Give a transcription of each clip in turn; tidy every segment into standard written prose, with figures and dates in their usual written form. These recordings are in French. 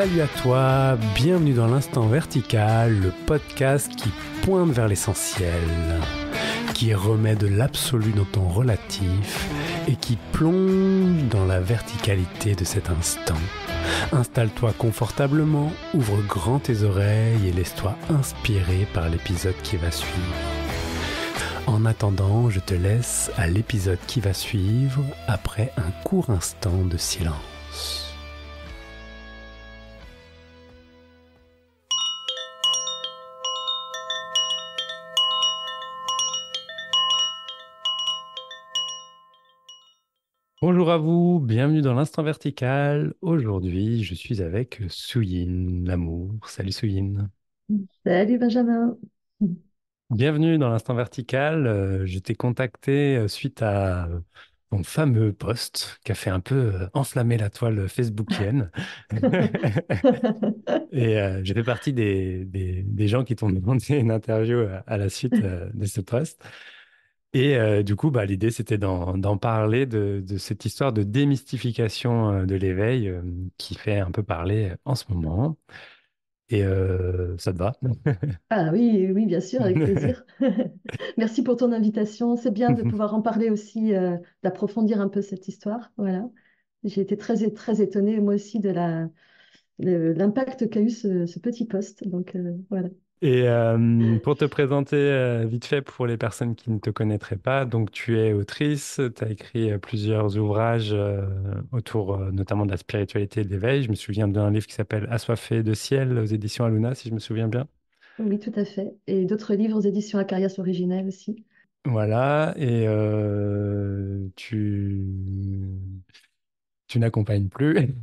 Salut à toi, bienvenue dans l'Instant Vertical, le podcast qui pointe vers l'essentiel, qui remet de l'absolu dans ton relatif et qui plonge dans la verticalité de cet instant. Installe-toi confortablement, ouvre grand tes oreilles et laisse-toi inspirer par l'épisode qui va suivre. En attendant, je te laisse à l'épisode qui va suivre après un court instant de silence. Bonjour à vous, bienvenue dans l'Instant Vertical. Aujourd'hui, je suis avec Souyin, l'amour. Salut Souyin. Salut Benjamin. Bienvenue dans l'Instant Vertical. Je t'ai contacté suite à ton fameux post qui a fait un peu enflammer la toile facebookienne. Et j'ai fait partie des gens qui t'ont demandé une interview à la suite de ce post. Et du coup, bah, l'idée, c'était d'en parler de cette histoire de démystification de l'éveil qui fait un peu parler en ce moment. Et ça te va? Ah oui, oui, bien sûr, avec plaisir. Merci pour ton invitation. C'est bien de pouvoir en parler aussi, d'approfondir un peu cette histoire. Voilà. J'ai été très étonnée, moi aussi, l'impact qu'a eu ce petit poste. Donc, voilà. Et pour te présenter vite fait pour les personnes qui ne te connaîtraient pas, donc tu es autrice, tu as écrit plusieurs ouvrages autour notamment de la spiritualité et de l'éveil. Je me souviens d'un livre qui s'appelle Assoiffé de ciel aux éditions Aluna, si je me souviens bien. Oui, tout à fait. Et d'autres livres aux éditions Acarias Originelles aussi. Voilà, et tu n'accompagnes plus,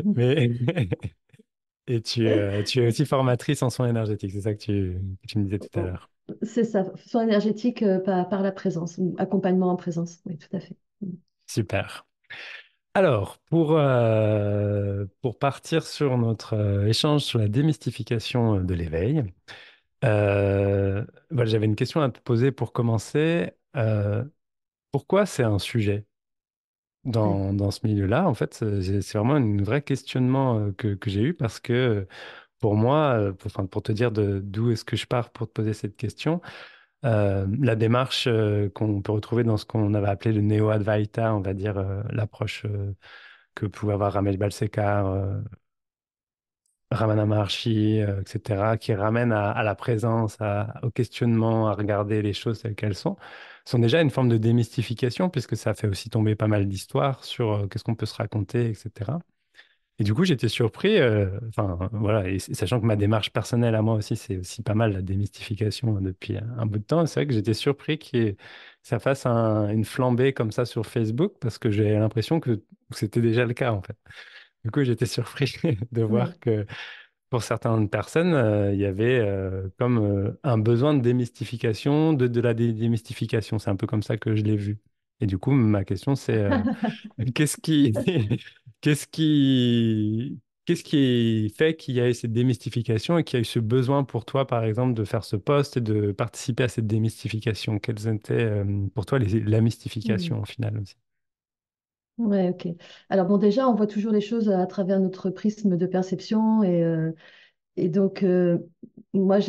mais et tu es aussi formatrice en soins énergétiques, c'est ça que tu me disais tout à l'heure. C'est ça, soin énergétique par la présence, ou accompagnement en présence. Oui, tout à fait. Super. Alors, pour partir sur notre échange sur la démystification de l'éveil, voilà, j'avais une question à te poser pour commencer. Pourquoi c'est un sujet Ouais. dans ce milieu-là? En fait, c'est vraiment un vrai questionnement que j'ai eu parce que pour moi, enfin, pour te dire d'où est-ce que je pars pour te poser cette question, la démarche qu'on peut retrouver dans ce qu'on avait appelé le néo-Advaita, on va dire l'approche que pouvait avoir Ramesh Balsekar, Ramana Maharshi, etc., qui ramènent à la présence, au questionnement, à regarder les choses telles qu'elles sont déjà une forme de démystification, puisque ça fait aussi tomber pas mal d'histoires sur qu'est-ce qu'on peut se raconter, etc. Et du coup, j'étais surpris, enfin voilà, et sachant que ma démarche personnelle à moi aussi, c'est aussi pas mal la démystification depuis un bout de temps, c'est vrai que j'étais surpris que ça fasse une flambée comme ça sur Facebook, parce que j'ai l'impression que c'était déjà le cas en fait. Du coup, j'étais surpris de Ouais. voir que pour certaines personnes, il y avait comme un besoin de démystification, de la démystification. C'est un peu comme ça que je l'ai vu. Et du coup, ma question, c'est qu'est-ce qui, qu'est-ce qui, qu'est-ce qui fait qu'il y a eu cette démystification et qu'il y a eu ce besoin pour toi, par exemple, de faire ce poste et de participer à cette démystification? Quelles étaient pour toi la Hmm. mystification au final aussi? Ouais, ok. Alors bon, déjà, on voit toujours les choses à travers notre prisme de perception et donc moi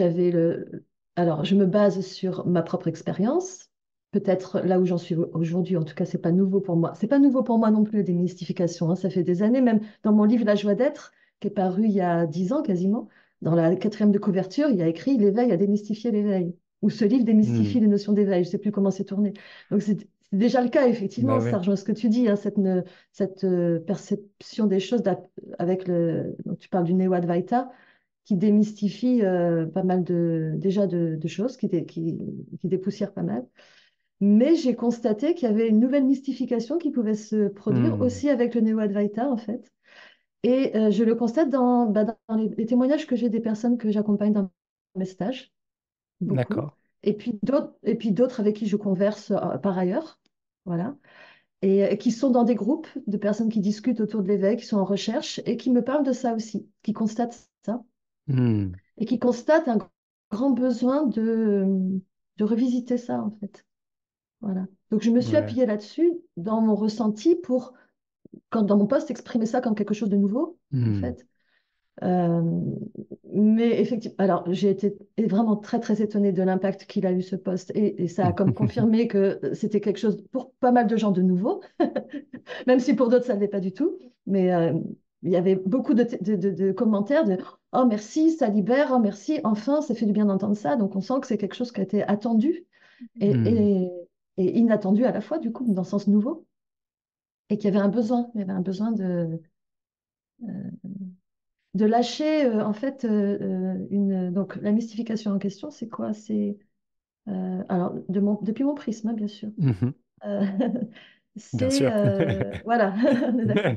alors je me base sur ma propre expérience, peut-être là où j'en suis aujourd'hui. En tout cas, c'est pas nouveau pour moi. C'est pas nouveau pour moi non plus la démystification, hein. Ça fait des années, même dans mon livre La joie d'être, qui est paru il y a 10 ans quasiment, dans la quatrième de couverture, il y a écrit L'éveil a démystifié l'éveil. Ou ce livre démystifie Hmm. les notions d'éveil. Je sais plus comment c'est tourné. Donc c'est déjà le cas, Bah effectivement, oui. ça rejoint ce que tu dis, hein, cette perception des choses avec donc tu parles du Néo-Advaita, qui démystifie pas mal de choses, qui dépoussière pas mal. Mais j'ai constaté qu'il y avait une nouvelle mystification qui pouvait se produire Hmm. aussi avec le Néo-Advaita, en fait. Et je le constate dans les témoignages que j'ai des personnes que j'accompagne dans mes stages, beaucoup. D'accord. Et puis d'autres avec qui je converse par ailleurs. Voilà. Et qui sont dans des groupes de personnes qui discutent autour de l'éveil, qui sont en recherche et qui me parlent de ça aussi, qui constatent ça Hmm. et qui constate un grand besoin de revisiter ça, en fait. Voilà. Donc, je me suis Ouais. appuyée là-dessus dans mon ressenti pour, quand dans mon poste, exprimer ça comme quelque chose de nouveau, en Hmm. fait. Euh, mais effectivement, alors j'ai été vraiment très très étonnée de l'impact qu'il a eu ce poste et ça a comme confirmé que c'était quelque chose pour pas mal de gens de nouveau, même si pour d'autres ça ne l'est pas du tout. Mais il y avait beaucoup de commentaires de oh merci, ça libère, oh merci, enfin, ça fait du bien d'entendre ça. Donc on sent que c'est quelque chose qui a été attendu et, Hmm. et, et inattendu à la fois, du coup, dans le sens nouveau, et qu'il y avait un besoin, il y avait un besoin de lâcher en fait une donc la mystification en question c'est quoi c'est alors depuis mon prisme hein, bien sûr. Mhm. Euh, Bien c'est sûr. voilà on est d'accord.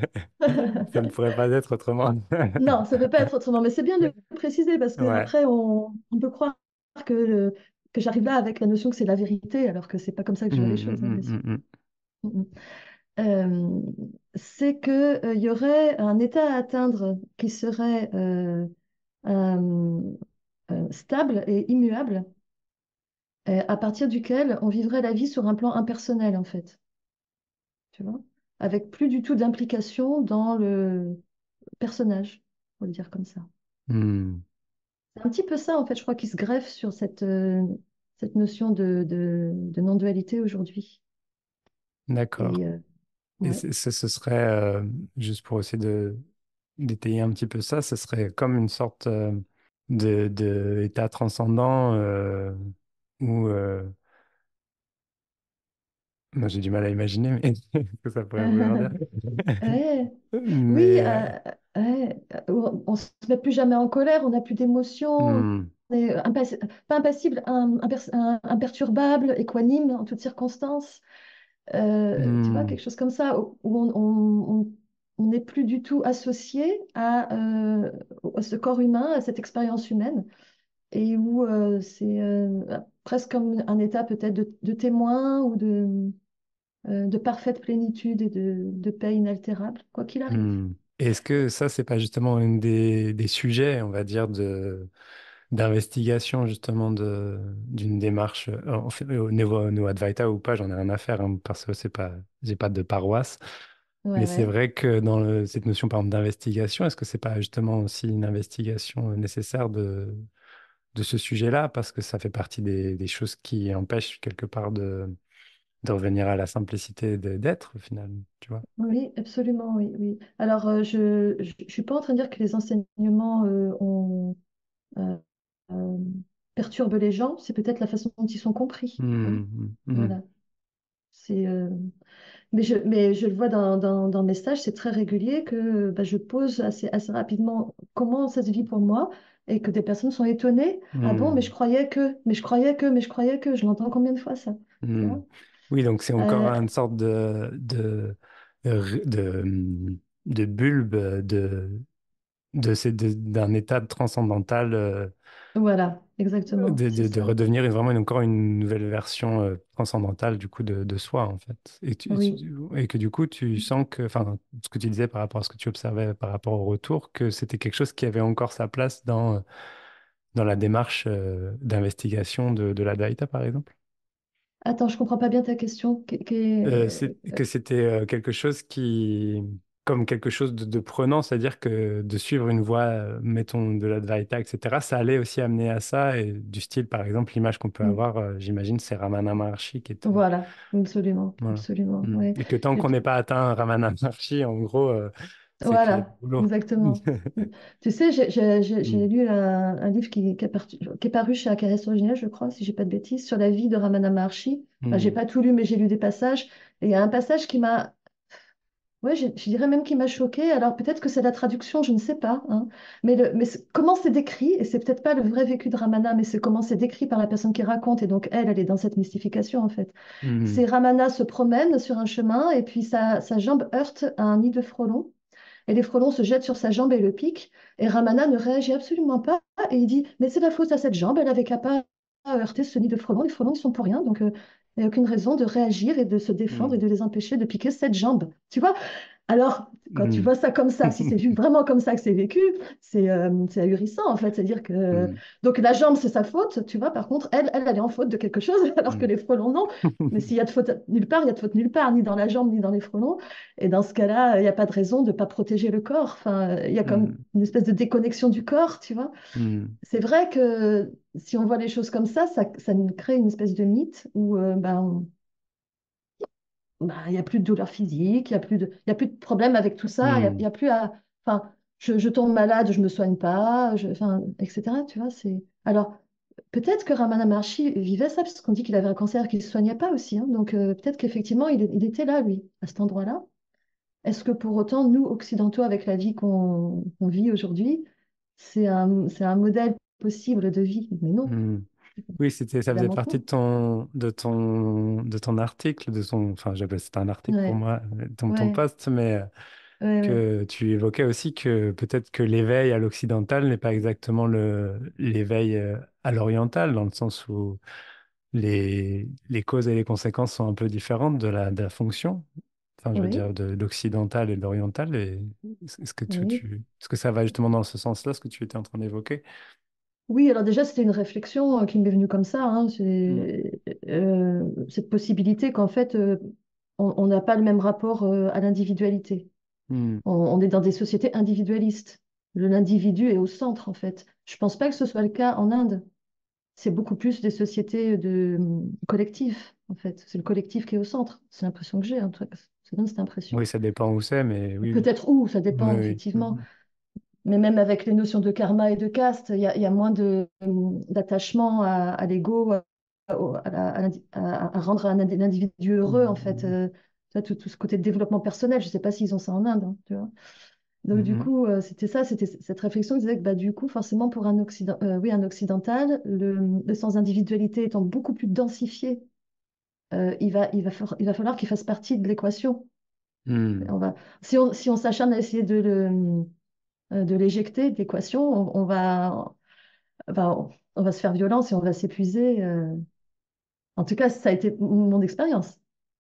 Ça ne pourrait pas être autrement. Non, ça peut pas être autrement, mais c'est bien de le préciser parce que Ouais. après on peut croire que j'arrive là avec la notion que c'est la vérité alors que c'est pas comme ça que je vois les Hmm, choses hein, hmm, bien hmm, sûr. hmm, hmm. Mm, mm. C'est que il y aurait un état à atteindre qui serait euh, stable et immuable, à partir duquel on vivrait la vie sur un plan impersonnel, en fait, tu vois, avec plus du tout d'implication dans le personnage, pour le dire comme ça. Hmm. C'est un petit peu ça, en fait, je crois, qui se greffe sur cette notion de non-dualité aujourd'hui. D'accord. Et Et ouais. ce serait, juste pour essayer de d'étayer un petit peu ça, ce serait comme une sorte de état transcendant où, moi j'ai du mal à imaginer mais ce que ça pourrait vouloir dire. Ouais. Oui, Mais ouais, on ne se met plus jamais en colère, on n'a plus d'émotions, hmm, on est pas impassible, imperturbable, équanime en toutes circonstances. Tu vois, hmm, quelque chose comme ça, où on n'est plus du tout associé à ce corps humain, à cette expérience humaine, et où c'est presque comme un état peut-être de témoin ou de parfaite plénitude et de paix inaltérable, quoi qu'il arrive. hmm. Et est-ce que ça, c'est pas justement une des sujets, on va dire, d'investigation justement d'une démarche en fait, au niveau Advaita ou pas, j'en ai rien à faire hein, parce que c'est pas j'ai pas de paroisse. Ouais, Mais c'est ouais. vrai que dans cette notion par exemple d'investigation, est-ce que c'est pas justement aussi une investigation nécessaire de ce sujet-là parce que ça fait partie des choses qui empêchent quelque part de revenir à la simplicité d'être au final, tu vois. Oui, absolument, oui, oui. Alors, je suis pas en train de dire que les enseignements euh, euh, perturbent les gens, c'est peut-être la façon dont ils sont compris, hein. Hmm, hmm, Voilà. C'est, mais je le vois dans mes stages, c'est très régulier que bah, je pose assez rapidement comment ça se vit pour moi et que des personnes sont étonnées. Ah bon, mais je hmm, croyais que, mais je croyais que, mais je croyais que. Je l'entends combien de fois ça? Tu hmm. vois. Oui, donc c'est encore Euh, une sorte de bulbe d'un état transcendantal voilà, exactement, c'est de ça. redevenir vraiment encore une nouvelle version transcendantale du coup de soi en fait. Oui. Et que du coup tu sens que, enfin, ce que tu disais par rapport à ce que tu observais par rapport au retour, que c'était quelque chose qui avait encore sa place dans la démarche d'investigation de la Daïta par exemple. Attends, je comprends pas bien ta question. Que c'était quelque chose qui, comme quelque chose de prenant, c'est-à-dire que de suivre une voie, mettons, de l'Advaita, etc., ça allait aussi amener à ça, et du style, par exemple, l'image qu'on peut avoir, j'imagine, c'est Ramana Maharshi qui était... Voilà, absolument, Voilà. absolument. Mm. Ouais. Et que tant Et qu'on puis- n'est pas atteint Ramana Maharshi, en gros, c'est qu'il y a du voilà, boulot. exactement. Tu sais, j'ai Mm. lu un livre qui est paru chez Akaris Original, je crois, si j'ai pas de bêtises, sur la vie de Ramana Maharshi. Enfin, j'ai Mm. pas tout lu, mais j'ai lu des passages. Et il y a un passage qui m'a, ouais, je dirais même qui m'a choquée. Alors peut-être que c'est la traduction, je ne sais pas, hein. Mais comment c'est décrit, et c'est peut-être pas le vrai vécu de Ramana, mais c'est comment c'est décrit par la personne qui raconte. Et donc elle est dans cette mystification en fait. C'est Mm. Ramana se promène sur un chemin et puis sa jambe heurte à un nid de frelons. Et les frelons se jettent sur sa jambe et le piquent. Et Ramana ne réagit absolument pas. Et il dit, mais c'est la faute à cette jambe, elle avait qu'à pas heurter ce nid de frelons. Les frelons, ils sont pour rien. Donc, il n'y a aucune raison de réagir et de se défendre et Mm. de les empêcher de piquer cette jambe. Tu vois? Alors, quand tu Hmm. vois ça comme ça, si c'est vu vraiment comme ça que c'est vécu, c'est ahurissant en fait. C'est-à-dire que Hmm. donc la jambe c'est sa faute, tu vois. Par contre, elle est en faute de quelque chose, alors que Hmm. les frelons non. Mais s'il y a de faute nulle part, il y a de faute nulle part, ni dans la jambe ni dans les frelons. Et dans ce cas-là, il n'y a pas de raison de ne pas protéger le corps. Enfin, il y a comme Hmm. une espèce de déconnexion du corps, tu vois. Hmm. C'est vrai que si on voit les choses comme ça nous crée une espèce de mythe où il n'y a plus de douleur physique, il y a plus de problème avec tout ça, il Hmm. y a plus à... Enfin, je tombe malade, je ne me soigne pas, enfin, etc. Tu vois, c'est... Alors, peut-être que Ramana Maharshi vivait ça, parce qu'on dit qu'il avait un cancer qui ne se soignait pas aussi. Hein. Donc, peut-être qu'effectivement, il était là, lui, à cet endroit-là. Est-ce que pour autant, nous, occidentaux, avec la vie qu'on vit aujourd'hui, c'est un modèle possible de vie? Mais non, Hmm. Oui, ça faisait évidemment que partie non. de ton article, enfin, c'était un article pour Ouais, moi, ton ouais, post, mais ouais, ouais. que tu évoquais aussi que peut-être que l'éveil à l'occidental n'est pas exactement l'éveil à l'oriental, dans le sens où les causes et les conséquences sont un peu différentes de la fonction. Enfin, je veux Oui, dire, de l'occidental et de l'oriental. Et oui. est-ce que ça va justement dans ce sens-là, ce que tu étais en train d'évoquer? Oui, alors déjà, c'était une réflexion qui m'est venue comme ça. Hein. Hmm. C'est cette possibilité qu'en fait, on n'a pas le même rapport à l'individualité. Hmm. On est dans des sociétés individualistes. L'individu est au centre, en fait. Je ne pense pas que ce soit le cas en Inde. C'est beaucoup plus des sociétés de collectifs, en fait. C'est le collectif qui est au centre. C'est l'impression que j'ai, en tout cas. Ça donne cette Oui, impression. ça dépend où c'est, mais oui, oui. Peut-être où, ça Oui, dépend, oui. effectivement. Hmm. Mais même avec les notions de karma et de caste, il y a moins d'attachement à l'ego, à rendre un individu heureux, en fait. Hmm. Tu vois, tout ce côté de développement personnel, je ne sais pas s'ils ont ça en Inde, hein, tu vois. Donc, du Hmm. coup, c'était ça, c'était cette réflexion qui disait que, bah, du coup, forcément, pour oui, un occidental, le sens d'individualité étant beaucoup plus densifié, il va falloir qu'il fasse partie de l'équation. Hmm. On va, si on s'acharne à essayer de l'éjecter de l'équation, on va se faire violence et on va s'épuiser. En tout cas, ça a été mon expérience.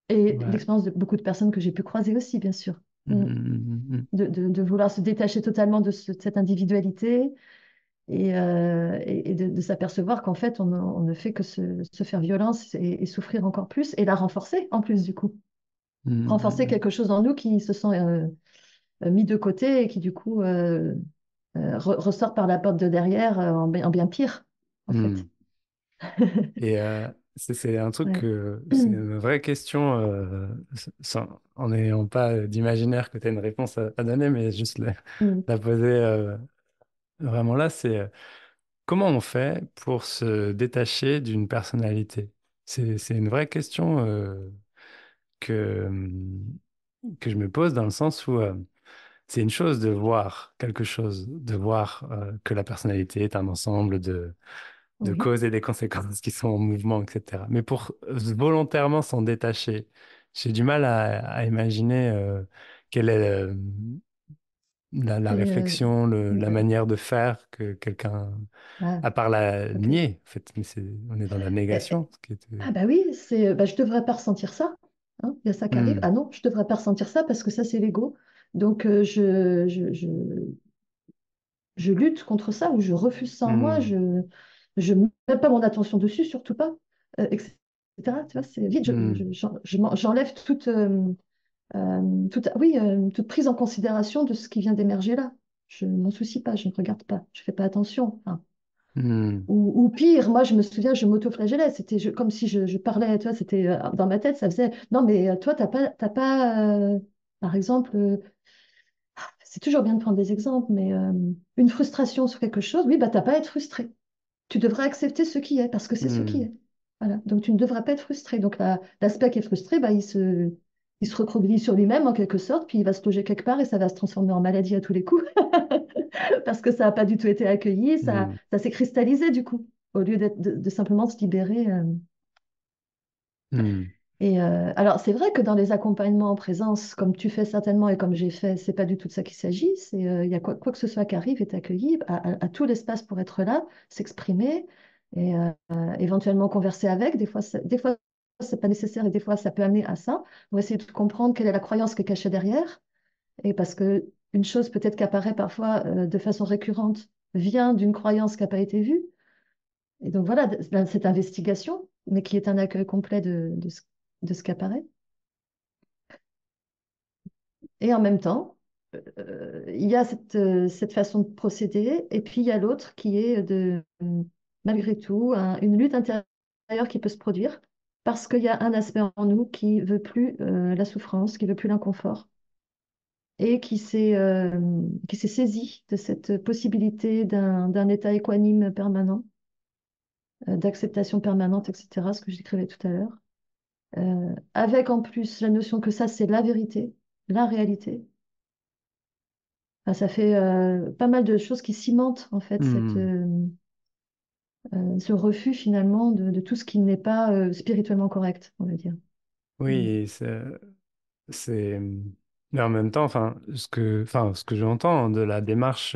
Et Ouais. l'expérience de beaucoup de personnes que j'ai pu croiser aussi, bien sûr. Hmm. Hmm. Hmm. De vouloir se détacher totalement de cette individualité et de s'apercevoir qu'en fait, on ne fait que se faire violence et souffrir encore plus et la renforcer en plus, du coup. Hmm. Renforcer Hmm. quelque chose en nous qui se sent mis de côté et qui, du coup, ressort par la porte de derrière en bien pire, en Hmm. fait. Et c'est un truc Ouais. c'est une vraie question, en n'ayant pas d'imaginaire que tu as une réponse à donner, mais juste Mm. la poser vraiment là, c'est comment on fait pour se détacher d'une personnalité? C'est une vraie question que je me pose dans le sens où c'est une chose de voir quelque chose, de voir que la personnalité est un ensemble de Oui. causes et des conséquences qui sont en mouvement, etc. Mais pour volontairement s'en détacher, j'ai du mal à imaginer quelle est la Et, réflexion, la ouais. manière de faire que quelqu'un, Ah, à part la ok. nier, en fait, mais on est dans la négation. Ce qui est, Ah bah oui, je devrais pas ressentir ça. Hein, il y a ça qui arrive. Hmm. Ah non, je devrais pas ressentir ça parce que ça, c'est l'ego. Donc, je lutte contre ça ou je refuse ça en moi. Hmm. Je ne mets pas mon attention dessus, surtout pas, etc. Tu vois, c'est vite. Hmm. J'enlève toute prise en considération de ce qui vient d'émerger là. Je ne m'en soucie pas, je ne regarde pas, je ne fais pas attention. Enfin, Hmm. ou pire, moi je me souviens, je m'auto-flagellais. C'était comme si je parlais, tu vois, c'était dans ma tête, ça faisait non, mais toi, t'as pas par exemple, c'est toujours bien de prendre des exemples, mais une frustration sur quelque chose, oui, bah, t'as pas à être frustré. Tu devrais accepter ce qui est parce que c'est ce qui Hmm. est. Voilà. Donc tu ne devrais pas être frustré. Donc l'aspect qui est frustré, bah, il se recroqueville sur lui-même en quelque sorte, puis il va se loger quelque part et ça va se transformer en maladie à tous les coups parce que ça n'a pas du tout été accueilli, Hmm. ça s'est cristallisé du coup, au lieu de simplement se libérer. Hmm. Alors c'est vrai que dans les accompagnements en présence, comme tu fais certainement et comme j'ai fait, c'est pas du tout de ça qu'il s'agit. Il y a quoi que ce soit qui arrive est accueilli, à tout l'espace pour être là, s'exprimer et éventuellement converser avec. Des fois, c'est pas nécessaire et des fois, ça peut amener à ça, pour essayer de comprendre quelle est la croyance qui est cachée derrière. Et parce que une chose peut-être qui apparaît parfois de façon récurrente vient d'une croyance qui n'a pas été vue. Et donc voilà, cette investigation, mais qui est un accueil complet de ce qui apparaît. Et en même temps, il y a cette façon de procéder, et puis il y a l'autre qui est malgré tout, une lutte intérieure qui peut se produire parce qu'il y a un aspect en nous qui veut plus la souffrance, qui veut plus l'inconfort, et qui s'est saisi de cette possibilité d'un état équanime permanent, d'acceptation permanente, etc., ce que je décrivais tout à l'heure, avec en plus la notion que ça, c'est la vérité, la réalité. Enfin, ça fait pas mal de choses qui cimentent en fait Hmm. ce refus finalement de tout ce qui n'est pas spirituellement correct, on va dire. Oui, Mm. et c'est, mais en même temps, enfin, ce que j'entends de la démarche,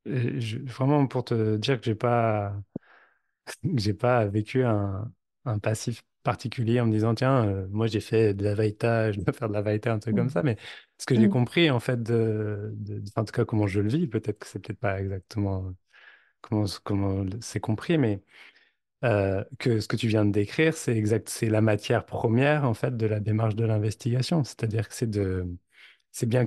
vraiment pour te dire que j'ai pas vécu un passif particulier en me disant, tiens, moi j'ai fait de la Vajta, je dois faire de la Vajta, un truc comme Mm. ça. Mais ce que j'ai Mm. compris, en fait, en tout cas, comment je le vis, peut-être que c'est peut-être pas exactement comment c'est compris, mais que ce que tu viens de décrire, c'est la matière première, en fait, de la démarche de l'investigation. C'est-à-dire que c'est bien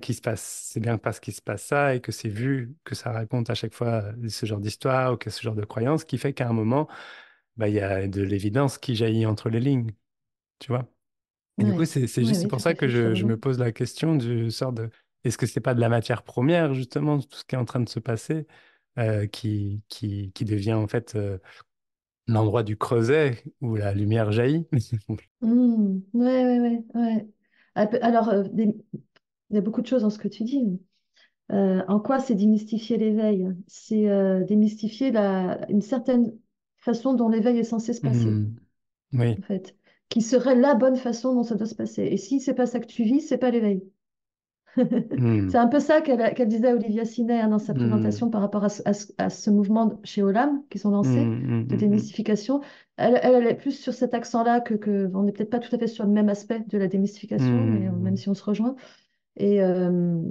parce qu'il se passe ça et que c'est vu que ça raconte à chaque fois ce genre d'histoire ou que ce genre de croyance qui fait qu'à un moment, bah, il y a de l'évidence qui jaillit entre les lignes, tu vois. Et du coup, Ouais. Oui, c'est oui, pour tout ça à que fait, tu as je me raison. pose la question du sort de, est-ce que c'est pas de la matière première, justement, tout ce qui est en train de se passer, qui devient en fait l'endroit du creuset où la lumière jaillit? Mm. Ouais, ouais, ouais, ouais. Alors, il y a beaucoup de choses dans ce que tu dis. En quoi c'est démystifier l'éveil? C'est démystifier une certaine façon dont l'éveil est censé se passer, Hmm. Oui. en fait, qui serait la bonne façon dont ça doit se passer. Et si c'est pas ça que tu vis, c'est pas l'éveil. Hmm. C'est un peu ça qu'elle disait à Olivia Sinet, hein, dans sa Hmm. présentation par rapport à ce mouvement chez Olam qui sont lancés Hmm. Hmm. de Hmm. Hmm. démystification. Elle est plus sur cet accent-là on n'est peut-être pas tout à fait sur le même aspect de la démystification, mais même Hmm. si on se rejoint. Et, euh,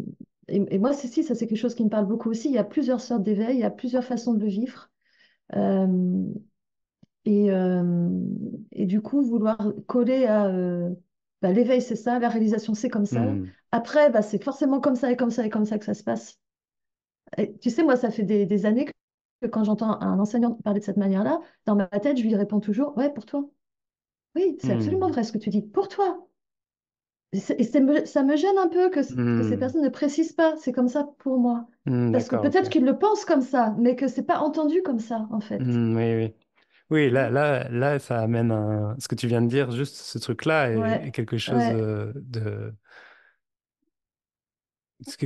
et moi, si, ça c'est quelque chose qui me parle beaucoup aussi. Il y a plusieurs sortes d'éveil, il y a plusieurs façons de le vivre. Euh, et, euh, et du coup, vouloir coller à l'éveil, c'est ça, la réalisation, c'est comme ça. Hmm. Après, c'est forcément comme ça et comme ça et comme ça que ça se passe. Et tu sais, moi, ça fait des années que quand j'entends un enseignant parler de cette manière-là, dans ma tête, je lui réponds toujours, ouais, pour toi. Oui, c'est absolument Hmm. vrai ce que tu dis, pour toi. Ça me gêne un peu que ces Hmm. personnes ne précisent pas, c'est comme ça pour moi. Hmm. Parce que D'accord, ok. peut-être qu'ils le pensent comme ça, mais que c'est pas entendu comme ça, en fait. Hmm. Oui, oui. Oui, là, ça amène ce que tu viens de dire, juste ce truc-là est Ouais, quelque chose ouais,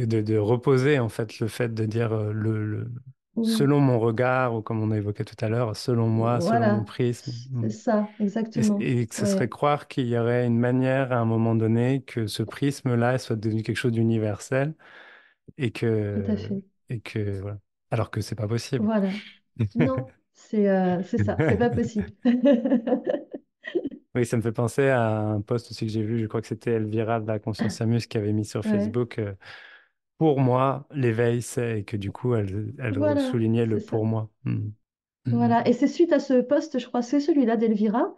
de reposer, en fait, le fait de dire mm, selon mon regard, ou comme on a évoqué tout à l'heure, selon moi, selon mon voilà, prisme. c'est ça, exactement. Et que ce serait Ouais, croire qu'il y aurait une manière, à un moment donné, que ce prisme-là soit devenu quelque chose d'universel et tout à que, fait. voilà. Alors que c'est pas possible. Voilà. Non, c'est ça, c'est pas possible. Oui, ça me fait penser à un post aussi que j'ai vu, je crois que c'était Elvira de la Conscience Samus qui avait mis sur Ouais, Facebook. Pour moi, l'éveil, c'est, et que du coup, elle voilà, soulignait le c'est ça. pour moi. Hmm. Hmm. Voilà. Et c'est suite à ce poste, je crois, c'est celui-là d'Elvira,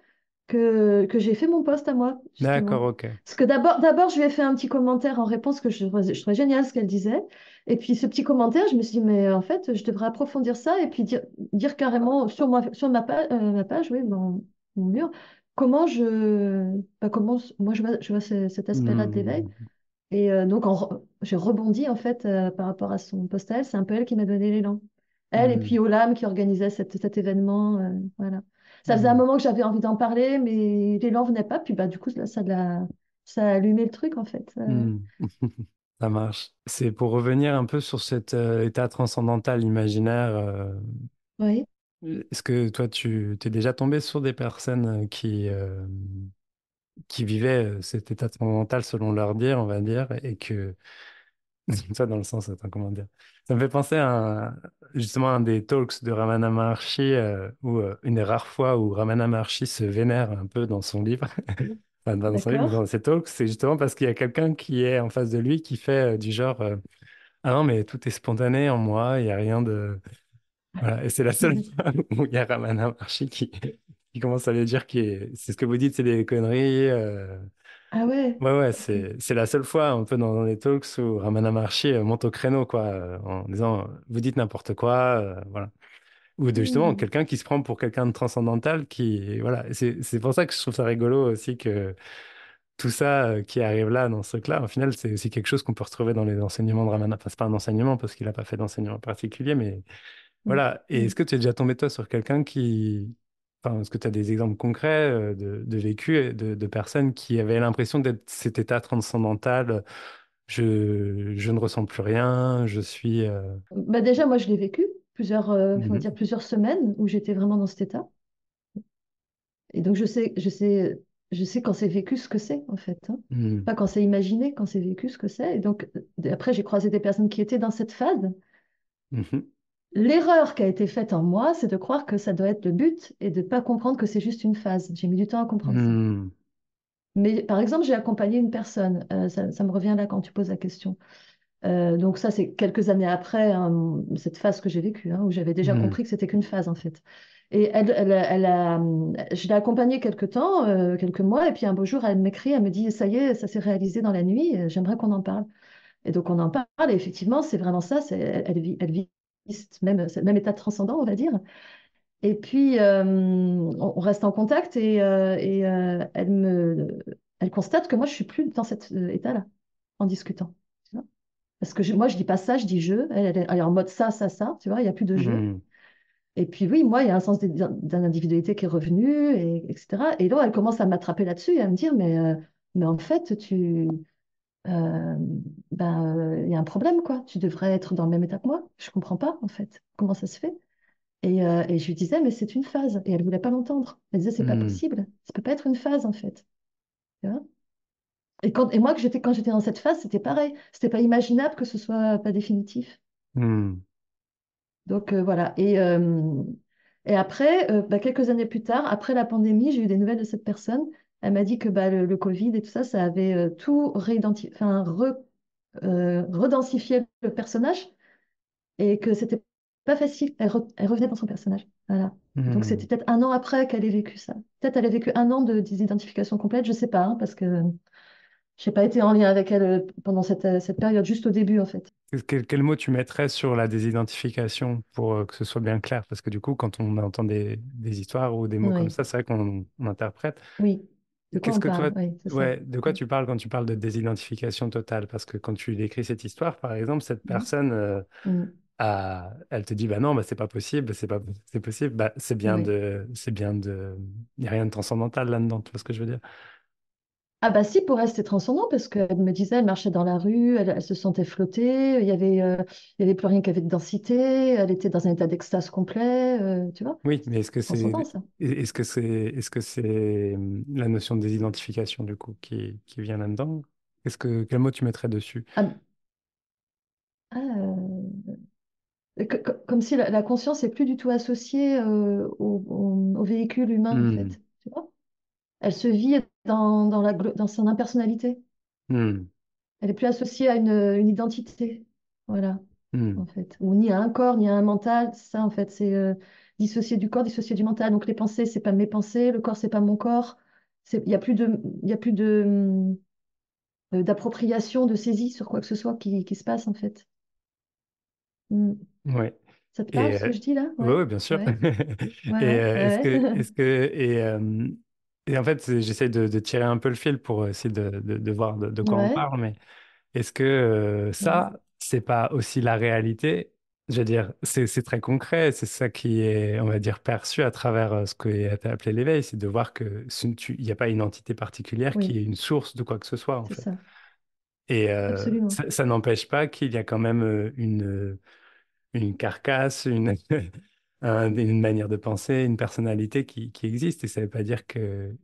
que j'ai fait mon poste à moi, D'accord, justement. ok. Parce que d'abord, je lui ai fait un petit commentaire en réponse que je trouvais génial ce qu'elle disait. Et puis ce petit commentaire, je me suis dit, mais en fait, je devrais approfondir ça et puis dire carrément sur ma page, oui, mon mur, comment moi je vois cet aspect-là de l'éveil. Hmm. Et donc, j'ai rebondi en fait par rapport à son post à elle. C'est un peu elle qui m'a donné l'élan. Elle et puis Hmm. Olam qui organisait cet événement. Voilà. Ça faisait un Hmm. moment que j'avais envie d'en parler, mais l'élan venait pas. Puis du coup, là, ça a allumé le truc en fait. Hmm. Ça marche. C'est pour revenir un peu sur cet état transcendantal imaginaire. Oui. Est-ce que toi, tu t'es déjà tombé sur des personnes qui vivaient cet état transcendantal selon leur dire, on va dire, et que, ça dans le sens, attends, comment dire? Ça me fait penser justement à un des talks de Ramana Maharshi, où une des rares fois où Ramana Maharshi se vénère un peu dans son livre. enfin, dans son livre ou D'accord. dans ses talks, c'est justement parce qu'il y a quelqu'un qui est en face de lui qui fait du genre ah non, mais tout est spontané en moi, il n'y a rien de. Voilà. Et c'est la seule fois où il y a Ramana Maharshi qui commence à lui dire c'est ce que vous dites, c'est des conneries. Ah ouais. Ouais, ouais, Ok. c'est la seule fois un peu dans les talks où Ramana Maharshi monte au créneau, quoi, en disant vous dites n'importe quoi, voilà. Ou de justement Hmm. quelqu'un qui se prend pour quelqu'un de transcendantal qui, voilà. C'est pour ça que je trouve ça rigolo aussi que tout ça qui arrive là, dans ce truc-là, au final, c'est aussi quelque chose qu'on peut retrouver dans les enseignements de Ramana. Enfin, c'est pas un enseignement parce qu'il n'a pas fait d'enseignement particulier, mais Hmm. voilà. Et Hmm. est-ce que tu es déjà tombé, toi, sur quelqu'un qui. Enfin, est-ce que tu as des exemples concrets de vécu, et de personnes qui avaient l'impression d'être cet état transcendantal, je ne ressens plus rien, je suis. Bah déjà, moi, je l'ai vécu on va Mhm, dire plusieurs semaines où j'étais vraiment dans cet état. Et donc, je sais quand c'est vécu ce que c'est, en fait, hein. mhm, Pas quand c'est imaginé, quand c'est vécu ce que c'est. Et donc, après, j'ai croisé des personnes qui étaient dans cette phase. mhm, L'erreur qui a été faite en moi, c'est de croire que ça doit être le but et de ne pas comprendre que c'est juste une phase. J'ai mis du temps à comprendre ça. mhm, Mais par exemple, j'ai accompagné une personne, ça me revient là quand tu poses la question. Donc ça, c'est quelques années après hein, cette phase que j'ai vécue, hein, où j'avais déjà mhm, compris que c'était qu'une phase en fait. Et je l'ai accompagnée quelques temps, quelques mois, et puis un beau jour, elle m'écrit, elle me dit, ça y est, ça s'est réalisé dans la nuit, j'aimerais qu'on en parle. Et donc on en parle, et effectivement, c'est vraiment ça, elle vit ce même état transcendant, on va dire. Et puis, on reste en contact elle constate que moi, je suis plus dans cet état-là en discutant. Tu vois. Parce que moi, je dis pas ça, je dis je. Elle est en mode ça, ça, ça. Tu vois, il n'y a plus de je. mhm, Et puis oui, moi, il y a un sens d'individualité qui est revenu, etc. Et là, elle commence à m'attraper là-dessus et à me dire, mais en fait, euh, il y a un problème, quoi. Tu devrais être dans le même état que moi. Je comprends pas, en fait, comment ça se fait. Et je lui disais, mais c'est une phase. Et elle voulait pas l'entendre. Elle disait, c'est pas mhm, possible. Ça peut pas être une phase, en fait. Tu vois. Et moi, quand j'étais dans cette phase, c'était pareil. C'était pas imaginable que ce soit pas définitif. mhm, Donc voilà. Et après, quelques années plus tard, après la pandémie, j'ai eu des nouvelles de cette personne. Elle m'a dit que le Covid et tout ça, ça avait tout redensifié le personnage et que c'était pas facile. Elle revenait dans son personnage. Voilà. Donc c'était mhm. peut-être un an après qu'elle ait vécu ça. Peut-être elle a vécu un an de désidentification complète, je sais pas, hein, parce que j'ai pas été en lien avec elle pendant cette période, juste au début en fait. Quel mot tu mettrais sur la désidentification pour que ce soit bien clair? Parce que du coup, quand on entend des histoires ou des mots comme Oui, ça, c'est vrai qu'on interprète. oui. De quoi Qu'est-ce on que toi, parle? Oui, c'est ça. ouais, de quoi tu parles quand tu parles de désidentification totale? Parce que quand tu décris cette histoire, par exemple, cette Mm. personne Mm. elle te dit, bah non, bah c'est pas possible, c'est possible, bah Oui. il n'y a rien de transcendantal là-dedans, tu vois ce que je veux dire? Ah bah si, pour elle, c'était transcendant parce qu'elle me disait, elle marchait dans la rue, elle se sentait flotter, il y avait plus rien qui avait de densité, elle était dans un état d'extase complet, tu vois, Oui, mais c'est transcendant ça. est-ce que c'est la notion de désidentification du coup qui vient là-dedans? Quel mot tu mettrais dessus? Ah, comme si la conscience est plus du tout associée au véhicule humain, en Hmm, fait. Tu vois? Elle se vit dans son impersonnalité. hmm, Elle est plus associée à une identité. Voilà, hmm. en fait. Ou ni à un corps, ni à un mental. C'est ça, en fait. C'est dissocié du corps, dissocié du mental. Donc les pensées, c'est pas mes pensées. Le corps, c'est pas mon corps. Il y a plus d'appropriation, de saisie sur quoi que ce soit qui se passe, en fait. Hmm. Ouais. Ça te parle, Et ce que je dis là? ouais, Ouais, ouais, bien sûr. ouais, Et ouais, ouais. et en fait, j'essaie de tirer un peu le fil pour essayer de voir de quoi on Ouais, parle, mais est-ce que ouais, ça, c'est pas aussi la réalité? Je veux dire, c'est très concret, c'est ça qui est, on va dire, perçu à travers ce qui est appelé l'éveil, c'est de voir que il n'y a pas une entité particulière qui oui, est une source de quoi que ce soit, en c'est fait. ça. Et Absolument. ça n'empêche pas qu'il y a quand même une carcasse, une manière de penser, une personnalité qui existe. Et ça ne veut pas dire que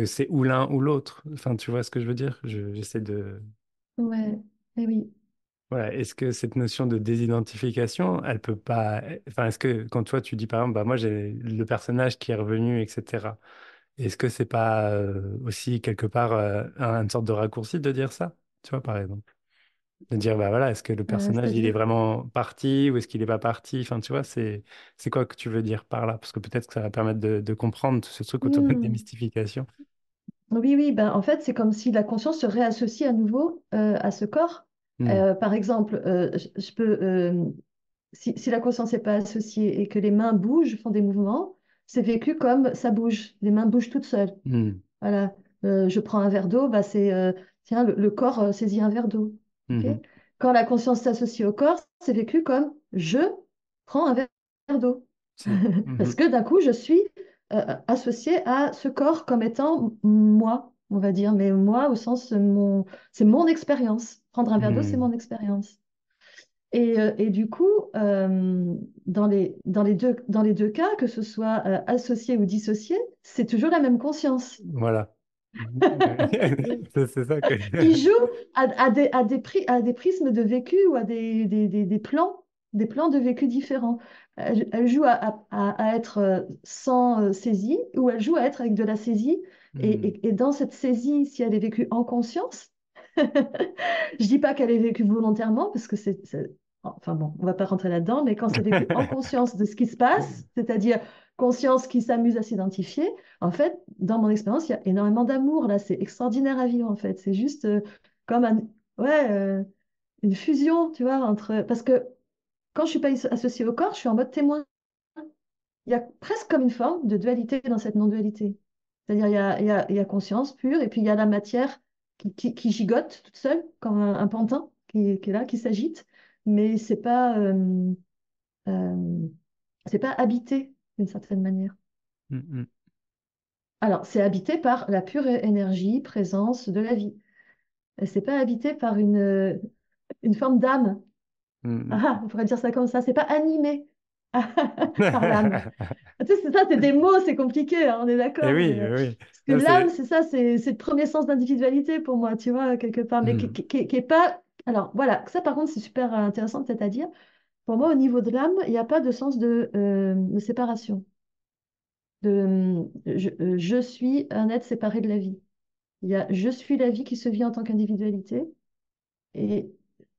c'est ou l'un ou l'autre. Enfin, tu vois ce que je veux dire? J'essaie de. Ouais, eh oui. Voilà. Est-ce que cette notion de désidentification, elle peut pas. Enfin, est-ce que quand toi tu dis par exemple, bah moi j'ai le personnage qui est revenu, etc. Est-ce que c'est pas aussi quelque part une sorte de raccourci de dire ça? Tu vois, par exemple. De dire, bah voilà, est-ce que le personnage, il est C'est-à-dire? vraiment parti ou est-ce qu'il n'est pas parti? Enfin, tu vois, c'est quoi que tu veux dire par là? Parce que peut-être que ça va permettre de comprendre tout ce truc autour de Hmm. démystification. Oui, oui, ben, en fait, c'est comme si la conscience se réassocie à nouveau à ce corps. Hmm. Par exemple, je peux, si la conscience n'est pas associée et que les mains bougent, font des mouvements, c'est vécu comme ça bouge. Les mains bougent toutes seules. Hmm. Voilà. Je prends un verre d'eau, bah, tiens, le corps saisit un verre d'eau. Ok. Mhm. Quand la conscience s'associe au corps, c'est vécu comme je prends un verre d'eau. Si. Parce Mhm. que d'un coup, je suis associée à ce corps comme étant moi, on va dire, mais moi au sens c'est mon expérience. Prendre un verre d'eau, c'est Hmm. mon expérience. Et du coup, dans les deux cas, que ce soit associé ou dissocié, c'est toujours la même conscience Voilà. C'est ça que. qui joue à des prismes de vécu ou à des plans de vécu différents. Elle joue à être sans saisie ou elle joue à être avec de la saisie. Hmm. Et dans cette saisie, si elle est vécue en conscience, je dis pas qu'elle est vécue volontairement, parce que enfin bon, on va pas rentrer là-dedans, mais quand c'est vécu en conscience de ce qui se passe, c'est-à-dire conscience qui s'amuse à s'identifier, en fait, dans mon expérience, il y a énormément d'amour, là, c'est extraordinaire à vivre, en fait. C'est juste comme ouais, une fusion, tu vois, entre... Parce que quand je suis pas associée au corps, je suis en mode témoin. Il y a presque comme une forme de dualité dans cette non-dualité. C'est-à-dire, il y a conscience pure, et puis il y a la matière qui gigote toute seule, comme un pantin qui est là, qui s'agite, mais euh, c'est pas habité d'une certaine manière. Hmm. Hmm. Alors, c'est habité par la pure énergie, présence de la vie. Et c'est pas habité par une forme d'âme. Hmm. Ah, on pourrait dire ça comme ça. C'est pas animé par l'âme. Tu sais, c'est ça, c'est des mots, c'est compliqué, hein, on est Et d'accord. oui, Mais, oui, oui. parce que Là, l'âme, c'est. c'est ça, c'est le premier sens d'individualité pour moi, tu vois, quelque part. Mais Hmm. qui est pas. Alors, voilà, ça par contre, c'est super intéressant peut-être à dire. Pour moi, au niveau de l'âme, il n'y a pas de sens de séparation. Je suis un être séparé de la vie. Il y a je suis la vie qui se vit en tant qu'individualité. Et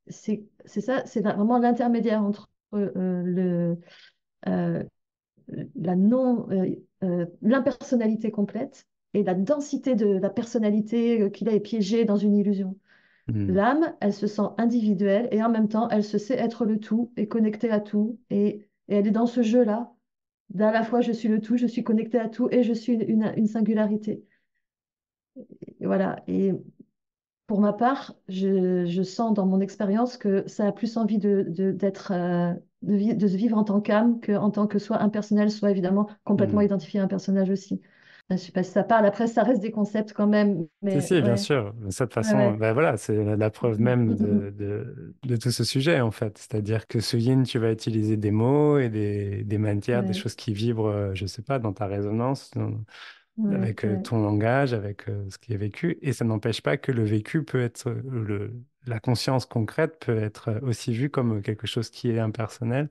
c'est ça, vraiment l'intermédiaire entre euh, la non, l'impersonnalité complète et la densité de la personnalité qu'il a est piégée dans une illusion. Hmm. L'âme, elle se sent individuelle et en même temps, elle se sait être le tout et connectée à tout. Et elle est dans ce jeu-là, d'à la fois je suis le tout, je suis connectée à tout et je suis une singularité. Et voilà. Et pour ma part, je sens dans mon expérience que ça a plus envie d'être, de se vivre en tant qu'âme qu'en tant que soit impersonnel, soit évidemment complètement Hmm. identifié à un personnage aussi. Je sais pas si ça parle. Après, ça reste des concepts quand même. Si, Mais si, bien ouais, sûr. Mais ça, de toute ouais, façon, ouais. ben voilà, c'est la preuve même Mm. de tout ce sujet, en fait. C'est-à-dire que ce yin, tu vas utiliser des mots et des matières, des Ouais, choses qui vibrent, je sais pas, dans ta résonance, ouais, avec ouais. ton langage, avec ce qui est vécu. Et ça n'empêche pas que le vécu peut être, la conscience concrète peut être aussi vue comme quelque chose qui est impersonnel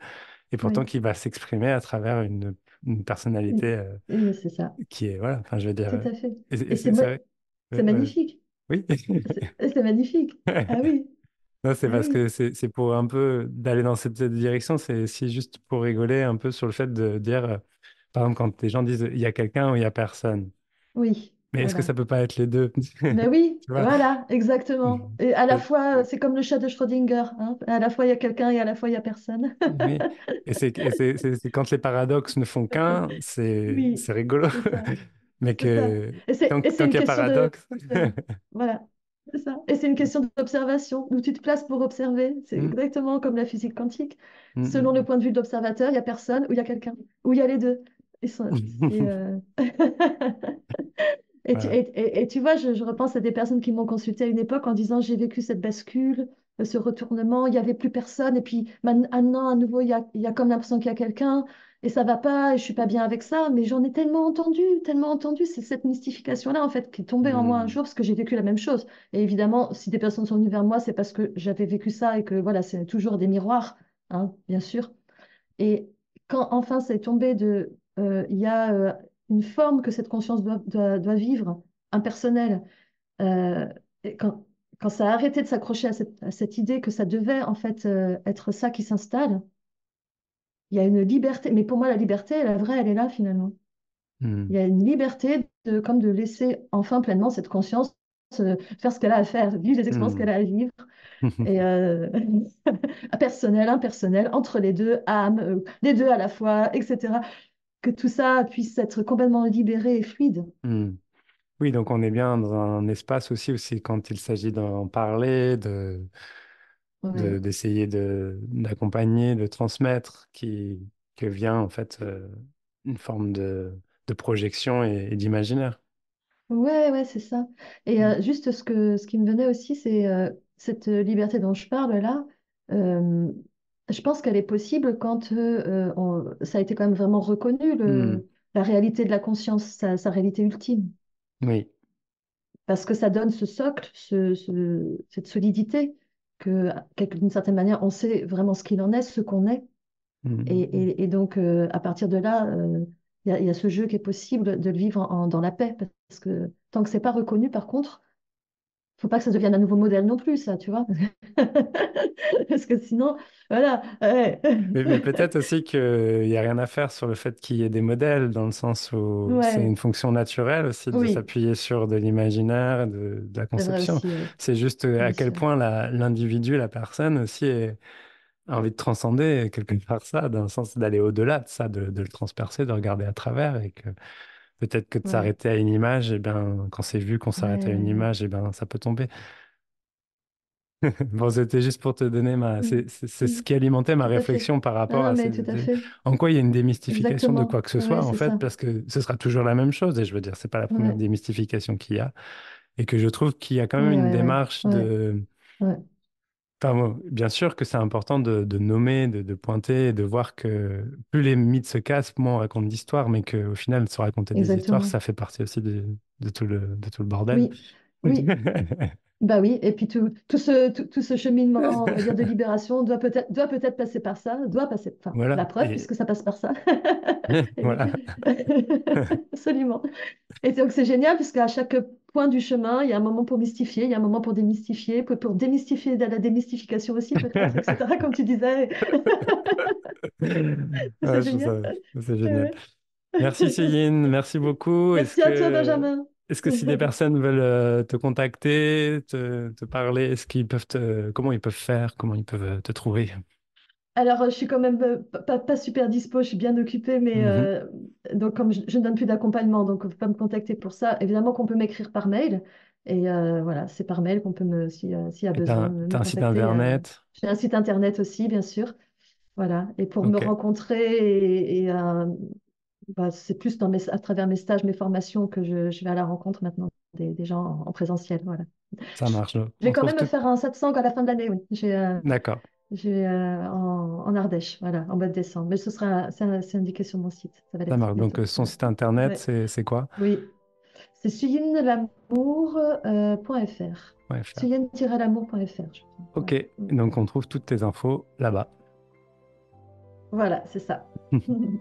et pourtant Oui, qui va s'exprimer à travers une personnalité oui, oui, c'est ça. qui est, voilà, enfin, je veux dire, Tout à fait. et Et c'est vrai. c'est magnifique. Oui. C'est magnifique. Ah oui, Non, c'est ah parce oui, que c'est pour un peu d'aller dans cette direction, c'est aussi juste pour rigoler un peu sur le fait de dire, par exemple, quand les gens disent il y a quelqu'un ou il y a personne. oui, Mais est-ce que voilà. ça peut pas être les deux? Ben oui, Tu vois? voilà, exactement. Et à la Et- fois, c'est comme le chat de Schrödinger, hein. À la fois, il y a quelqu'un et à la fois, il n'y a personne. Oui. Et c'est quand les paradoxes ne font qu'un, Oui, c'est rigolo. c'est ça, Mais c'est ça. que Et c'est tant une qu'il y a question paradoxe. voilà, c'est ça. Et c'est une question d'observation, où tu te places pour observer. C'est Mm, exactement comme la physique quantique. mm, Selon le mm, point de vue de l'observateur, il y a personne ou il y a quelqu'un, ou il y a les deux. C'est, mm. Voilà. Et tu vois, je repense à des personnes qui m'ont consulté à une époque en disant, j'ai vécu cette bascule, ce retournement, il n'y avait plus personne, et puis maintenant, à nouveau, il y a comme l'impression qu'il y a quelqu'un, et ça va pas, et je suis pas bien avec ça, mais j'en ai tellement entendu, c'est cette mystification-là, en fait, qui est tombée en moi un Mm, jour, parce que j'ai vécu la même chose. Et évidemment, si des personnes sont venues vers moi, c'est parce que j'avais vécu ça, et que voilà, c'est toujours des miroirs, hein, bien sûr. Et quand enfin c'est tombé il y a une forme que cette conscience doit vivre, impersonnelle. Et quand ça a arrêté de s'accrocher à cette idée que ça devait en fait être ça qui s'installe, il y a une liberté. Mais pour moi, la liberté, la vraie, elle est là finalement. Il Hmm. y a une liberté comme de laisser enfin pleinement cette conscience faire ce qu'elle a à faire, vivre les expériences Hmm. qu'elle a à vivre, et personnel, impersonnel, entre les deux, âme, les deux à la fois, etc. Que tout ça puisse être complètement libéré et fluide. Hmm. Oui, donc on est bien dans un espace aussi quand il s'agit d'en parler, Ouais. d'essayer d'accompagner, de transmettre, que vient en fait une forme de projection et d'imaginaire. Ouais, ouais, c'est ça. Et juste ce qui me venait aussi, c'est cette liberté dont je parle là. euh, je pense qu'elle est possible quand ça a été quand même vraiment reconnu, Hmm. la réalité de la conscience, sa réalité ultime. Oui. Parce que ça donne ce socle, cette solidité, d'une certaine manière, on sait vraiment ce qu'il en est, ce qu'on est. Hmm. Et donc, à partir de là, il y a ce jeu qui est possible de le vivre dans la paix. Parce que tant que c'est pas reconnu, par contre, faut pas que ça devienne un nouveau modèle non plus, ça, tu vois. Parce que sinon, voilà. Ouais. Mais peut-être aussi qu'il n'y a rien à faire sur le fait qu'il y ait des modèles, dans le sens où c'est Ouais. une fonction naturelle aussi de Oui, s'appuyer sur de l'imaginaire, de la c'est vrai conception. aussi, oui. C'est juste à Bien quel sûr. point l'individu, la personne aussi a envie de transcender quelque part ça, dans le sens d'aller au-delà de ça, de le transpercer, de regarder à travers, et que peut-être que de Ouais. s'arrêter à une image, et bien, quand c'est vu qu'on s'arrête à une Ouais. image, et bien, ça peut tomber. Bon, c'était juste pour te donner Mm. c'est ce Mm. qui alimentait ma Tout à fait. réflexion par Ah rapport non, à mais tout à fait. en quoi il y a une démystification de quoi Exactement. que ce soit, Ouais, en c'est fait, ça. parce que ce sera toujours la même chose, et je veux dire, c'est pas la première Ouais. démystification qu'il y a, et que je trouve qu'il y a quand même Ouais, une ouais, ouais. démarche Ouais. Ouais. enfin, bon, bien sûr que c'est important de nommer, de pointer, et de voir que plus les mythes se cassent, moins on raconte d'histoires, mais qu'au final, se raconter des histoires, Exactement. ça fait partie aussi de tout le bordel. Oui. Oui. Bah oui, et puis tout ce cheminement, on va dire, de libération doit peut-être passer par ça, doit passer, enfin, la Voilà, preuve, puisque ça passe par ça. Et oui, voilà. absolument. Et donc c'est génial, puisqu'à chaque point du chemin, il y a un moment pour mystifier, il y a un moment pour démystifier, pour démystifier de la démystification aussi, peut-être, etc., comme tu disais. Ouais, C'est génial. c'est génial. Ouais. Merci Céline, merci beaucoup. Merci à toi, Benjamin. Est-ce que si des personnes veulent te contacter, te parler, comment ils peuvent faire, comment ils peuvent te trouver? Alors, je suis quand même pas super dispo, je suis bien occupée, mais Mhm. donc comme je ne donne plus d'accompagnement, donc on ne peut pas me contacter pour ça. Évidemment qu'on peut m'écrire par mail, et voilà, c'est par mail qu'on peut s'il y a Et besoin, me t'as un site contacter. internet? J'ai un site internet aussi, bien sûr. Voilà, et pour me Ok, rencontrer, bah, c'est plus à travers mes stages, mes formations que je vais à la rencontre maintenant des gens en présentiel. Voilà. ça marche. Je vais On quand trouve même tout. faire un satsang à la fin de l'année, oui. D'accord, En Ardèche, voilà, en mois de décembre. Mais c'est indiqué sur mon site. Ça va ça l'être marche. Donc bientôt. son Voilà. site internet, Ouais. c'est quoi? Oui, c'est suyinlamour.fr. .fr. Suyin-lamour.fr, je crois. Ok, Ouais. Mm. donc on trouve toutes tes infos là-bas. Voilà, c'est ça.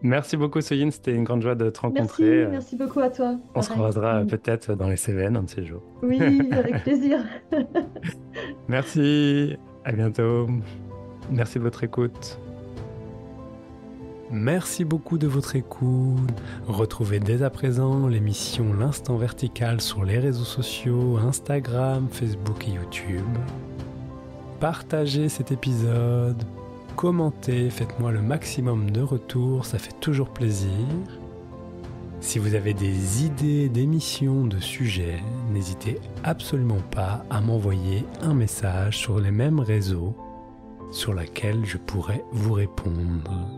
Merci beaucoup Céline, c'était une grande joie de te rencontrer. Merci, merci beaucoup à toi. On se Pareil. croisera Mm. peut-être dans les Cévennes un de ces jours. Oui, avec plaisir. Merci, à bientôt. Merci de votre écoute. Merci beaucoup de votre écoute. Retrouvez dès à présent l'émission L'Instant Vertical sur les réseaux sociaux, Instagram, Facebook et YouTube. Partagez cet épisode, commentez, faites-moi le maximum de retours, ça fait toujours plaisir. Si vous avez des idées d'émissions, de sujets, n'hésitez absolument pas à m'envoyer un message sur les mêmes réseaux sur lesquels je pourrais vous répondre.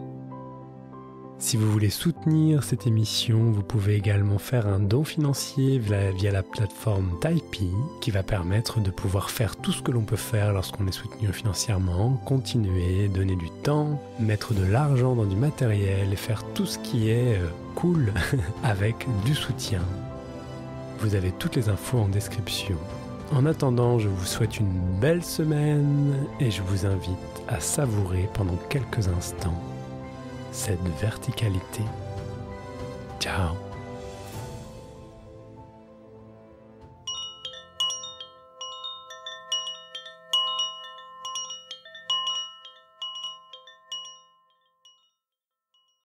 Si vous voulez soutenir cette émission, vous pouvez également faire un don financier via la plateforme Tipeee qui va permettre de pouvoir faire tout ce que l'on peut faire lorsqu'on est soutenu financièrement, continuer, donner du temps, mettre de l'argent dans du matériel et faire tout ce qui est cool avec du soutien. Vous avez toutes les infos en description. En attendant, je vous souhaite une belle semaine et je vous invite à savourer pendant quelques instants cette verticalité. Ciao.